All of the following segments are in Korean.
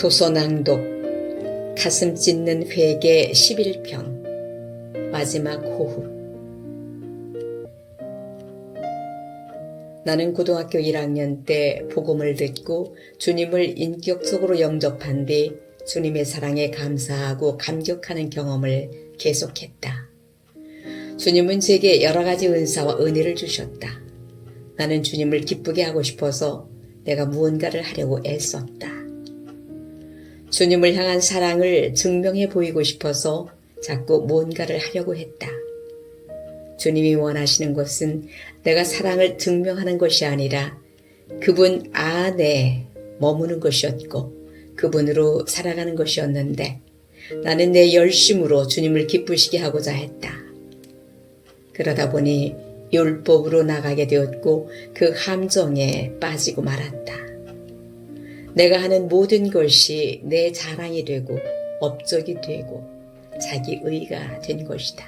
도서낭독 가슴 찢는 회개 11편 마지막 호흡. 나는 고등학교 1학년 때 복음을 듣고 주님을 인격적으로 영접한 뒤 주님의 사랑에 감사하고 감격하는 경험을 계속했다. 주님은 제게 여러 가지 은사와 은혜를 주셨다. 나는 주님을 기쁘게 하고 싶어서 내가 무언가를 하려고 애썼다. 주님을 향한 사랑을 증명해 보이고 싶어서 자꾸 무언가를 하려고 했다. 주님이 원하시는 것은 내가 사랑을 증명하는 것이 아니라 그분 안에 머무는 것이었고 그분으로 살아가는 것이었는데 나는 내 열심으로 주님을 기쁘시게 하고자 했다. 그러다 보니 율법으로 나가게 되었고 그 함정에 빠지고 말았다. 내가 하는 모든 것이 내 자랑이 되고 업적이 되고 자기 의가 된 것이다.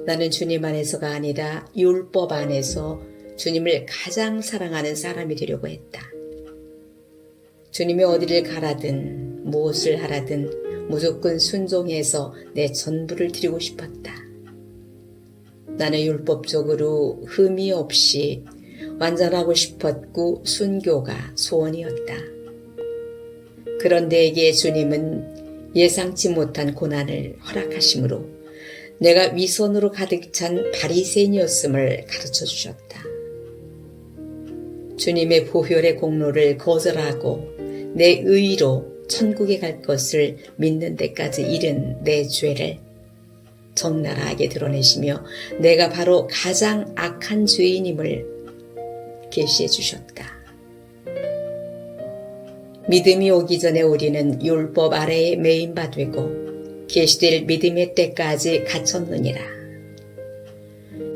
나는 주님 안에서가 아니라 율법 안에서 주님을 가장 사랑하는 사람이 되려고 했다. 주님이 어디를 가라든 무엇을 하라든 무조건 순종해서 내 전부를 드리고 싶었다. 나는 율법적으로 흠이 없이 완전하고 싶었고 순교가 소원이었다. 그런데 주님은 예상치 못한 고난을 허락하심으로 내가 위선으로 가득 찬 바리새인이었음을 가르쳐 주셨다. 주님의 보혈의 공로를 거절하고 내 의로 천국에 갈 것을 믿는 데까지 이른 내 죄를 적나라하게 드러내시며 내가 바로 가장 악한 죄인임을 계시해 주셨다. 믿음이 오기 전에 우리는 율법 아래에 매인바 되고 계시될 믿음의 때까지 갇혔느니라.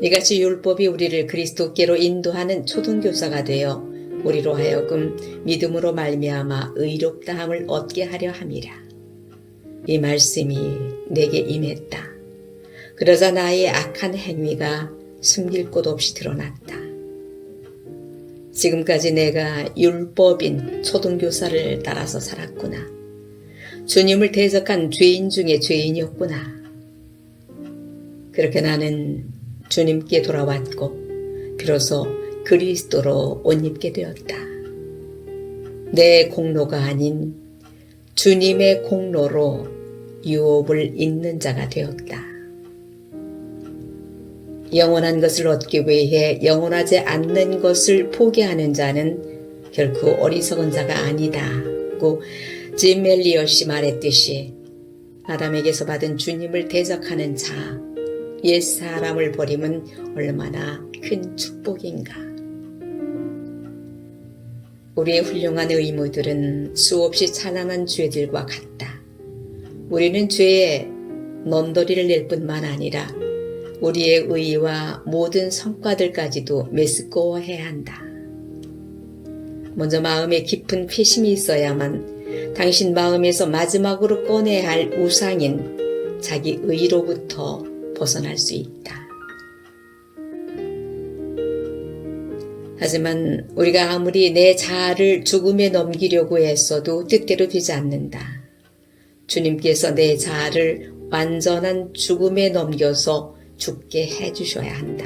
이같이 율법이 우리를 그리스도께로 인도하는 초등교사가 되어 우리로 하여금 믿음으로 말미암아 의롭다함을 얻게 하려 함이라. 이 말씀이 내게 임했다. 그러자 나의 악한 행위가 숨길 곳 없이 드러났다. 지금까지 내가 율법인 초등교사를 따라서 살았구나. 주님을 대적한 죄인 중에 죄인이었구나. 그렇게 나는 주님께 돌아왔고 비로소 그리스도로 옷 입게 되었다. 내 공로가 아닌 주님의 공로로 유업을 잇는 자가 되었다. 영원한 것을 얻기 위해 영원하지 않는 것을 포기하는 자는 결코 어리석은 자가 아니다고 짐 엘리엇이 말했듯이 아담에게서 받은 주님을 대적하는 자, 옛사람을 버림은 얼마나 큰 축복인가. 우리의 훌륭한 의무들은 수없이 찬란한 죄들과 같다. 우리는 죄에 넌더리를 낼 뿐만 아니라 우리의 의와 모든 성과들까지도 메스꺼워해야 한다. 먼저 마음에 깊은 회심이 있어야만 당신 마음에서 마지막으로 꺼내야 할 우상인 자기 의로부터 벗어날 수 있다. 하지만 우리가 아무리 내 자아를 죽음에 넘기려고 했어도 뜻대로 되지 않는다. 주님께서 내 자아를 완전한 죽음에 넘겨서 죽게 해주셔야 한다.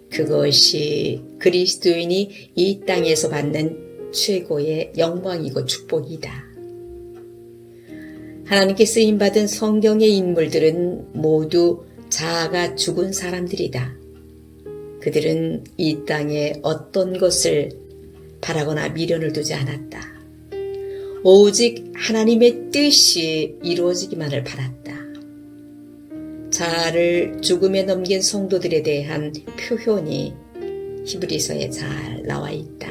그것이 그리스도인이 이 땅에서 받는 최고의 영광이고 축복이다. 하나님께 쓰임받은 성경의 인물들은 모두 자아가 죽은 사람들이다. 그들은 이 땅에 어떤 것을 바라거나 미련을 두지 않았다. 오직 하나님의 뜻이 이루어지기만을 바랐다. 자아를 죽음에 넘긴 성도들에 대한 표현이 히브리서에 잘 나와 있다.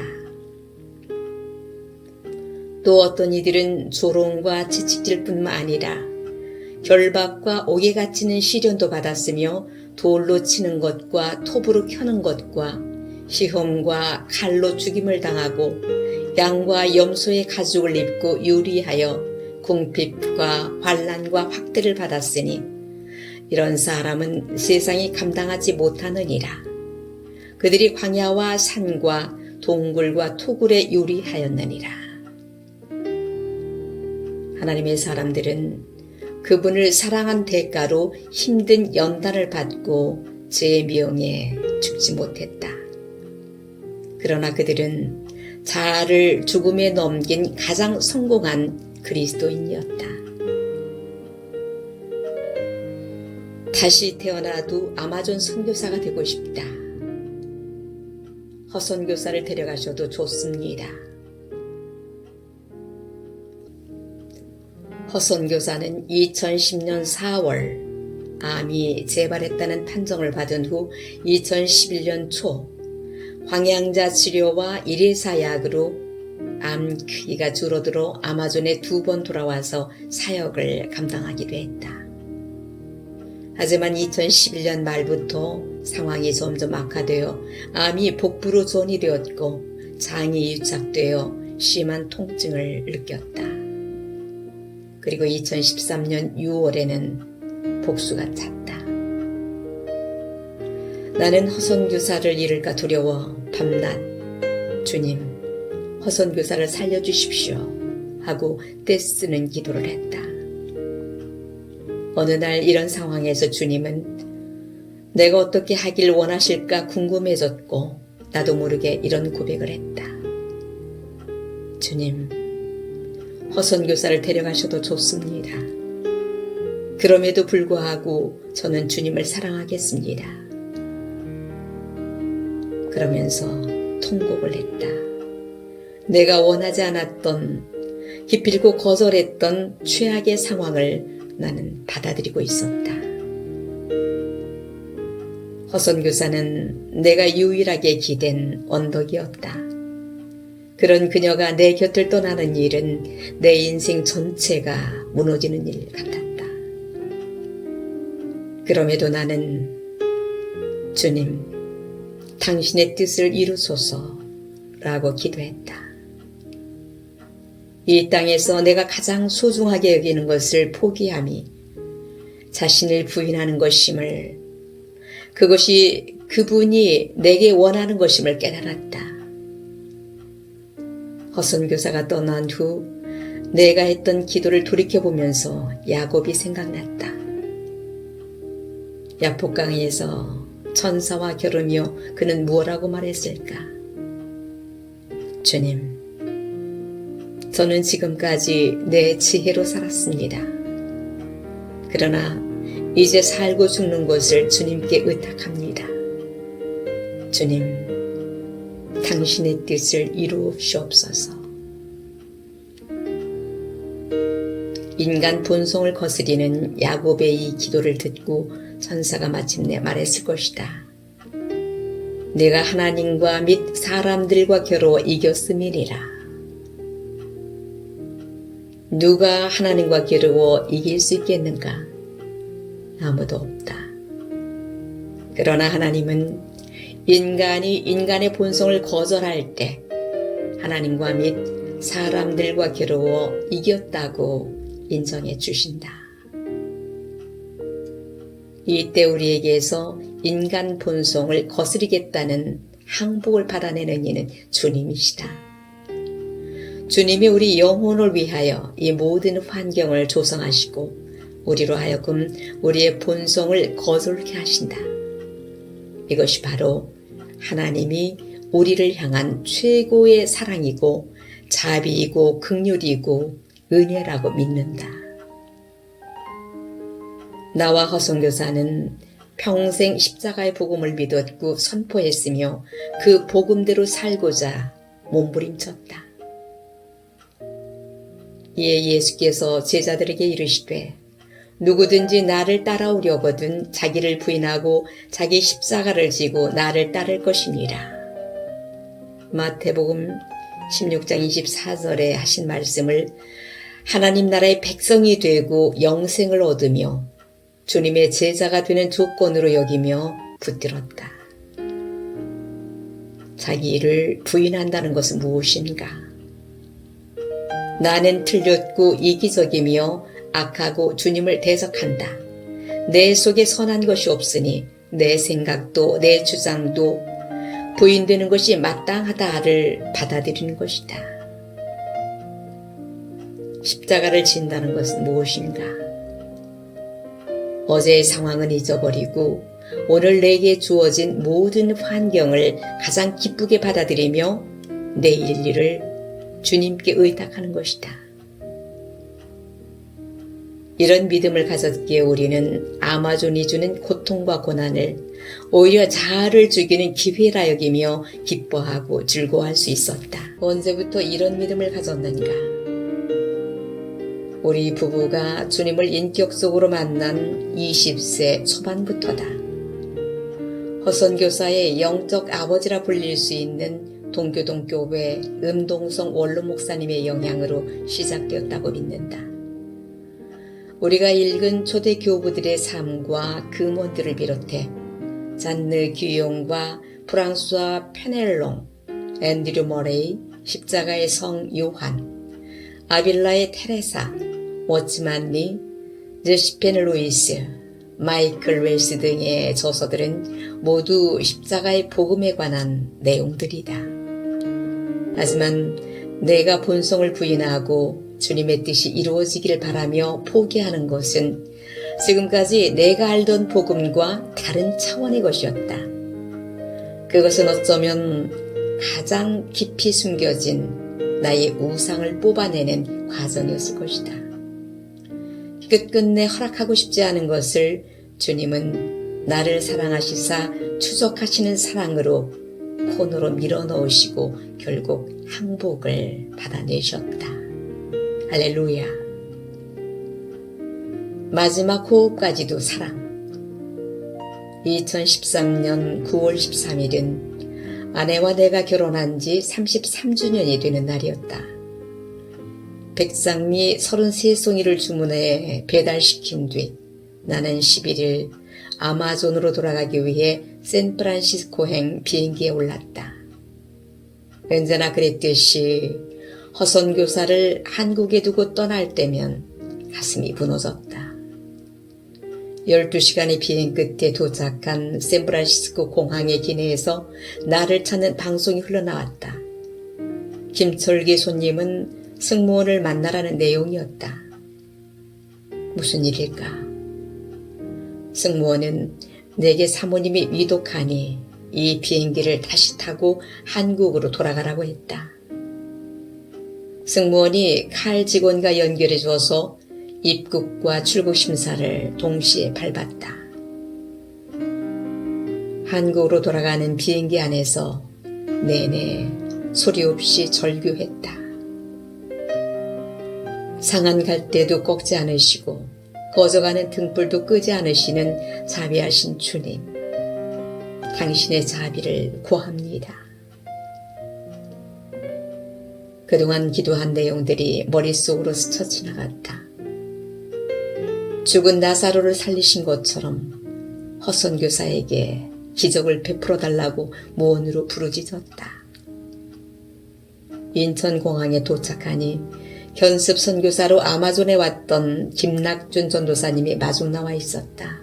또 어떤 이들은 조롱과 채찍질 뿐만 아니라 결박과 옥에 갇히는 시련도 받았으며 돌로 치는 것과 톱으로 켜는 것과 시험과 칼로 죽임을 당하고 양과 염소의 가죽을 입고 유리하여 궁핍과 환난과 확대를 받았으니 이런 사람은 세상이 감당하지 못하느니라. 그들이 광야와 산과 동굴과 토굴에 유리하였느니라. 하나님의 사람들은 그분을 사랑한 대가로 힘든 연단을 받고 죄의 미용에 죽지 못했다. 그러나 그들은 자아를 죽음에 넘긴 가장 성공한 그리스도인이었다. 다시 태어나도 아마존 선교사가 되고 싶다. 허선교사를 데려가셔도 좋습니다. 허선교사는 2010년 4월 암이 재발했다는 판정을 받은 후 2011년 초 황양자 치료와 일회사약으로 암 크기가 줄어들어 아마존에 2번 돌아와서 사역을 감당하기도 했다. 하지만 2011년 말부터 상황이 점점 악화되어 암이 복부로 전이되었고 장이 유착되어 심한 통증을 느꼈다. 그리고 2013년 6월에는 복수가 찼다. 나는 허선교사를 잃을까 두려워 밤낮 주님, 허선교사를 살려주십시오 하고 떼쓰는 기도를 했다. 어느 날 이런 상황에서 주님은 내가 어떻게 하길 원하실까 궁금해졌고 나도 모르게 이런 고백을 했다. 주님, 허선교사를 데려가셔도 좋습니다. 그럼에도 불구하고 저는 주님을 사랑하겠습니다. 그러면서 통곡을 했다. 내가 원하지 않았던 기필코 거절했던 최악의 상황을 나는 받아들이고 있었다. 허선교사는 내가 유일하게 기댄 언덕이었다. 그런 그녀가 내 곁을 떠나는 일은 내 인생 전체가 무너지는 일 같았다. 그럼에도 나는 주님, 당신의 뜻을 이루소서라고 기도했다. 이 땅에서 내가 가장 소중하게 여기는 것을 포기함이 자신을 부인하는 것임을, 그것이 그분이 내게 원하는 것임을 깨달았다. 허선교사가 떠난 후 내가 했던 기도를 돌이켜보면서 야곱이 생각났다. 야복강에서 천사와 겨루며 그는 무엇라고 말했을까? 주님, 저는 지금까지 내 지혜로 살았습니다. 그러나 이제 살고 죽는 것을 주님께 의탁합니다. 주님, 당신의 뜻을 이루옵시옵소서. 인간 본성을 거스리는 야곱의 이 기도를 듣고 천사가 마침내 말했을 것이다. 내가 하나님과 및 사람들과 겨루어 이겼음이니라. 누가 하나님과 겨루어 이길 수 있겠는가? 아무도 없다. 그러나 하나님은 인간이 인간의 본성을 거절할 때 하나님과 및 사람들과 겨루어 이겼다고 인정해 주신다. 이때 우리에게서 인간 본성을 거스리겠다는 항복을 받아내는 이는 주님이시다. 주님이 우리 영혼을 위하여 이 모든 환경을 조성하시고 우리로 하여금 우리의 본성을 거스르게 하신다. 이것이 바로 하나님이 우리를 향한 최고의 사랑이고 자비이고 긍휼이고 은혜라고 믿는다. 나와 허선교사는 평생 십자가의 복음을 믿었고 선포했으며 그 복음대로 살고자 몸부림쳤다. 이에 예수께서 제자들에게 이르시되 누구든지 나를 따라오려거든 자기를 부인하고 자기 십자가를 지고 나를 따를 것이니라. 마태복음 16장 24절에 하신 말씀을 하나님 나라의 백성이 되고 영생을 얻으며 주님의 제자가 되는 조건으로 여기며 붙들었다. 자기 일을 부인한다는 것은 무엇인가? 나는 틀렸고 이기적이며 악하고 주님을 대적한다. 내 속에 선한 것이 없으니 내 생각도 내 주장도 부인되는 것이 마땅하다를 받아들이는 것이다. 십자가를 진다는 것은 무엇인가? 어제의 상황은 잊어버리고 오늘 내게 주어진 모든 환경을 가장 기쁘게 받아들이며 내일 일을 주님께 의탁하는 것이다. 이런 믿음을 가졌기에 우리는 아마존이 주는 고통과 고난을 오히려 자아를 죽이는 기회라 여기며 기뻐하고 즐거워할 수 있었다. 언제부터 이런 믿음을 가졌는가? 우리 부부가 주님을 인격적으로 만난 20세 초반부터다. 허선 교사의 영적 아버지라 불릴 수 있는 동교동 교회 음동성 원로 목사님의 영향으로 시작되었다고 믿는다. 우리가 읽은 초대 교부들의 삶과 금원들을 비롯해 잔느 규용과 프랑스와 페넬롱, 앤드류 머레이, 십자가의 성 요한, 아빌라의 테레사, 워츠만 리, 저시펜 루이스, 마이클 웰스 등의 저서들은 모두 십자가의 복음에 관한 내용들이다. 하지만 내가 본성을 부인하고 주님의 뜻이 이루어지기를 바라며 포기하는 것은 지금까지 내가 알던 복음과 다른 차원의 것이었다. 그것은 어쩌면 가장 깊이 숨겨진 나의 우상을 뽑아내는 과정이었을 것이다. 끝끝내 허락하고 싶지 않은 것을 주님은 나를 사랑하시사 추적하시는 사랑으로 코너로 밀어넣으시고 결국 항복을 받아내셨다. 할렐루야. 마지막 호흡까지도 사랑. 2013년 9월 13일은 아내와 내가 결혼한 지 33주년이 되는 날이었다. 백상미 33송이를 주문해 배달시킨 뒤 나는 11일 아마존으로 돌아가기 위해 샌프란시스코행 비행기에 올랐다. 언제나 그랬듯이 허선 교사를 한국에 두고 떠날 때면 가슴이 무너졌다. 12시간의 비행 끝에 도착한 샌프란시스코 공항의 기내에서 나를 찾는 방송이 흘러나왔다. 김철기 손님은 승무원을 만나라는 내용이었다. 무슨 일일까? 승무원은 내게 사모님이 위독하니 이 비행기를 다시 타고 한국으로 돌아가라고 했다. 승무원이 칼 직원과 연결해 주어서 입국과 출국 심사를 동시에 밟았다. 한국으로 돌아가는 비행기 안에서 내내 소리 없이 절규했다. 상한 갈 때도 꺾지 않으시고 꺼져가는 등불도 끄지 않으시는 자비하신 주님, 당신의 자비를 구합니다. 그동안 기도한 내용들이 머릿속으로 스쳐 지나갔다. 죽은 나사로를 살리신 것처럼 허선 교사에게 기적을 베풀어 달라고 무언으로 부르짖었다. 인천공항에 도착하니 견습 선교사로 아마존에 왔던 김낙준 전도사님이 마중 나와 있었다.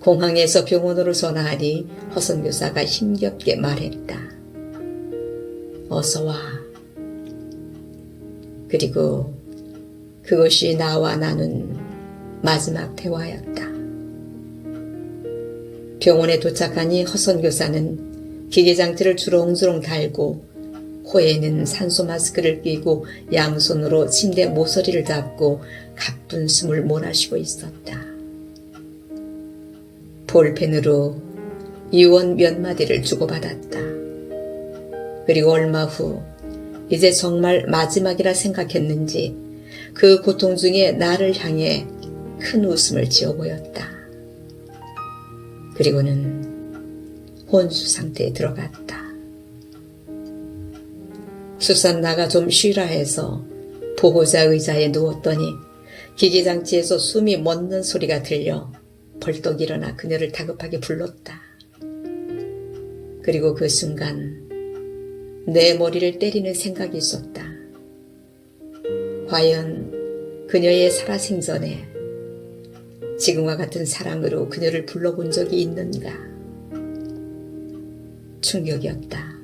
공항에서 병원으로 전화하니 허선 교사가 힘겹게 말했다. 어서 와. 그리고 그것이 나와 나눈 마지막 대화였다. 병원에 도착하니 허선 교사는 기계장치를 주렁주렁 달고 코에는 산소 마스크를 끼고 양손으로 침대 모서리를 잡고 가쁜 숨을 몰아쉬고 있었다. 볼펜으로 유언 몇 마디를 주고받았다. 그리고 얼마 후 이제 정말 마지막이라 생각했는지 그 고통 중에 나를 향해 큰 웃음을 지어 보였다. 그리고는 혼수 상태에 들어갔다. 수산나가 좀 쉬라 해서 보호자 의자에 누웠더니 기계장치에서 숨이 멎는 소리가 들려 벌떡 일어나 그녀를 다급하게 불렀다. 그리고 그 순간 내 머리를 때리는 생각이 있었다. 과연 그녀의 살아생전에 지금과 같은 사랑으로 그녀를 불러본 적이 있는가? 충격이었다.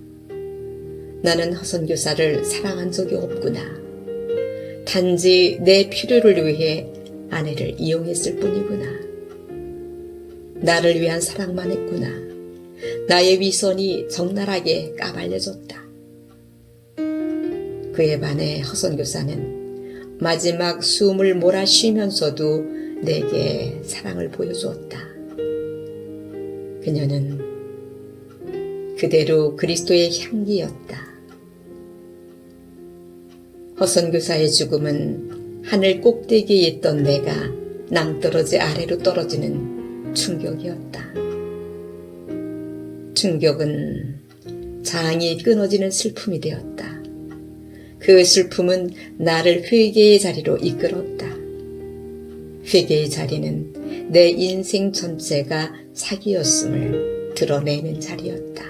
나는 허선 교사를 사랑한 적이 없구나. 단지 내 필요를 위해 아내를 이용했을 뿐이구나. 나를 위한 사랑만 했구나. 나의 위선이 적나라하게 까발려졌다. 그에 반해 허선교사는 마지막 숨을 몰아쉬면서도 내게 사랑을 보여주었다. 그녀는 그대로 그리스도의 향기였다. 허선교사의 죽음은 하늘 꼭대기에 있던 내가 낭떠러지 아래로 떨어지는 충격이었다. 충격은 장이 끊어지는 슬픔이 되었다. 그 슬픔은 나를 회개의 자리로 이끌었다. 회개의 자리는 내 인생 전체가 사기였음을 드러내는 자리였다.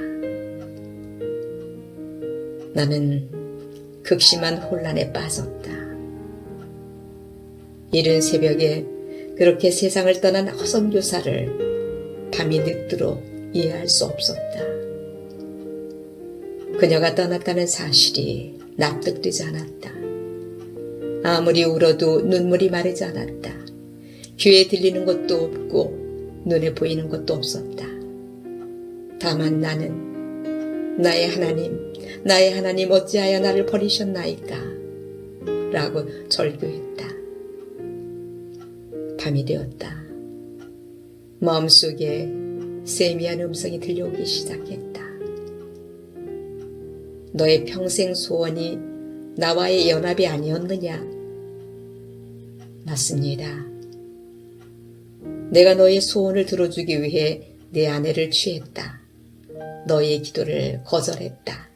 나는 극심한 혼란에 빠졌다. 이른 새벽에 그렇게 세상을 떠난 허선교사를 밤이 늦도록 이해할 수 없었다. 그녀가 떠났다는 사실이 납득되지 않았다. 아무리 울어도 눈물이 마르지 않았다. 귀에 들리는 것도 없고 눈에 보이는 것도 없었다. 다만 나는 나의 하나님 어찌하여 나를 버리셨나이까? 라고 절규했다. 밤이 되었다. 마음속에 세미한 음성이 들려오기 시작했다. 너의 평생 소원이 나와의 연합이 아니었느냐? 맞습니다. 내가 너의 소원을 들어주기 위해 내 아내를 취했다. 너의 기도를 거절했다.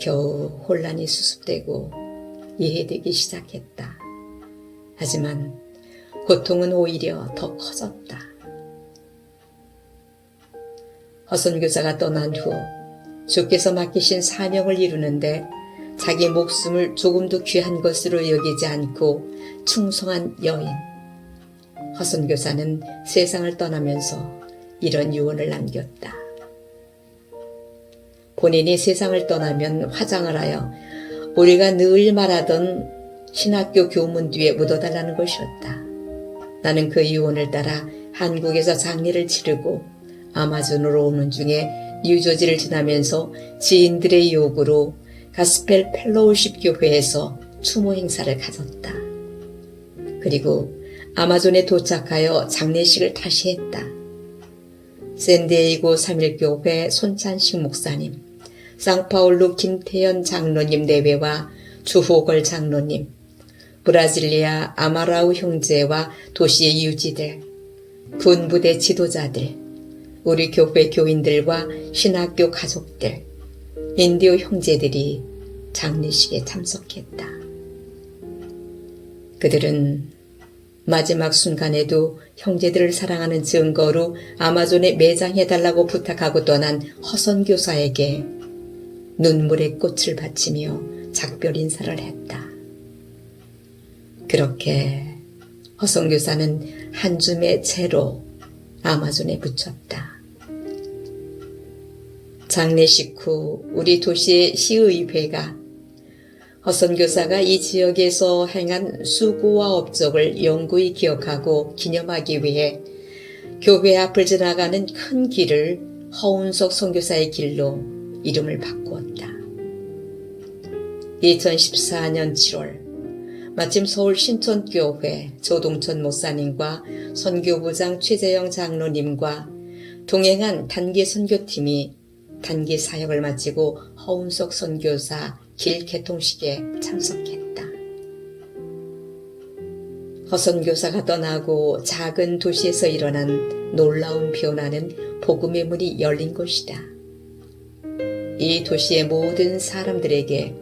겨우 혼란이 수습되고 이해되기 시작했다. 하지만 고통은 오히려 더 커졌다. 허선교사가 떠난 후 주께서 맡기신 사명을 이루는데 자기 목숨을 조금도 귀한 것으로 여기지 않고 충성한 여인. 허선교사는 세상을 떠나면서 이런 유언을 남겼다. 본인이 세상을 떠나면 화장을 하여 우리가 늘 말하던 신학교 교문 뒤에 묻어달라는 것이었다. 나는 그 유언을 따라 한국에서 장례를 치르고 아마존으로 오는 중에 뉴저지를 지나면서 지인들의 요구로 가스펠 펠로우십 교회에서 추모 행사를 가졌다. 그리고 아마존에 도착하여 장례식을 다시 했다. 샌디에이고 3일교회 손찬식 목사님, 상파울루 김태현 장로님 내외와 주호걸 장로님, 브라질리아 아마라우 형제와 도시의 유지들, 군부대 지도자들, 우리 교회 교인들과 신학교 가족들, 인디오 형제들이 장례식에 참석했다. 그들은 마지막 순간에도 형제들을 사랑하는 증거로 아마존에 매장해달라고 부탁하고 떠난 허선교사에게 눈물의 꽃을 바치며 작별 인사를 했다. 그렇게 허선교사는 한 줌의 채로 아마존에 붙였다. 장례식 후 우리 도시의 시의회가 허선교사가 이 지역에서 행한 수고와 업적을 영구히 기억하고 기념하기 위해 교회 앞을 지나가는 큰 길을 허운석 선교사의 길로 이름을 바꾸었다. 2014년 7월 마침 서울 신천교회 조동천 목사님과 선교부장 최재영 장로님과 동행한 단기 선교팀이 단기 사역을 마치고 허운석 선교사 길 개통식에 참석했다. 허선교사가 떠나고 작은 도시에서 일어난 놀라운 변화는 복음의 문이 열린 것이다. 이 도시의 모든 사람들에게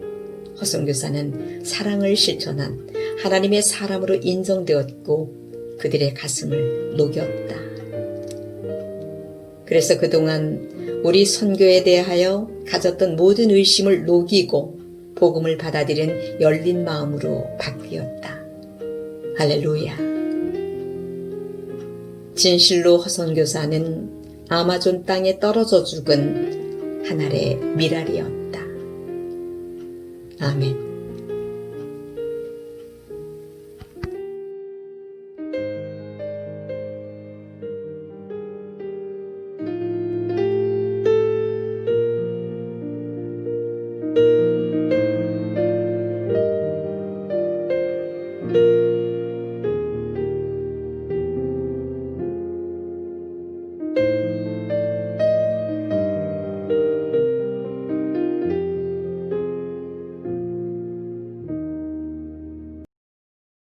허선교사는 사랑을 실천한 하나님의 사람으로 인정되었고 그들의 가슴을 녹였다. 그래서 그동안 우리 선교에 대하여 가졌던 모든 의심을 녹이고 복음을 받아들인 열린 마음으로 바뀌었다. 할렐루야. 진실로 허선교사는 아마존 땅에 떨어져 죽은 한 알의 미랄이었다. 아멘.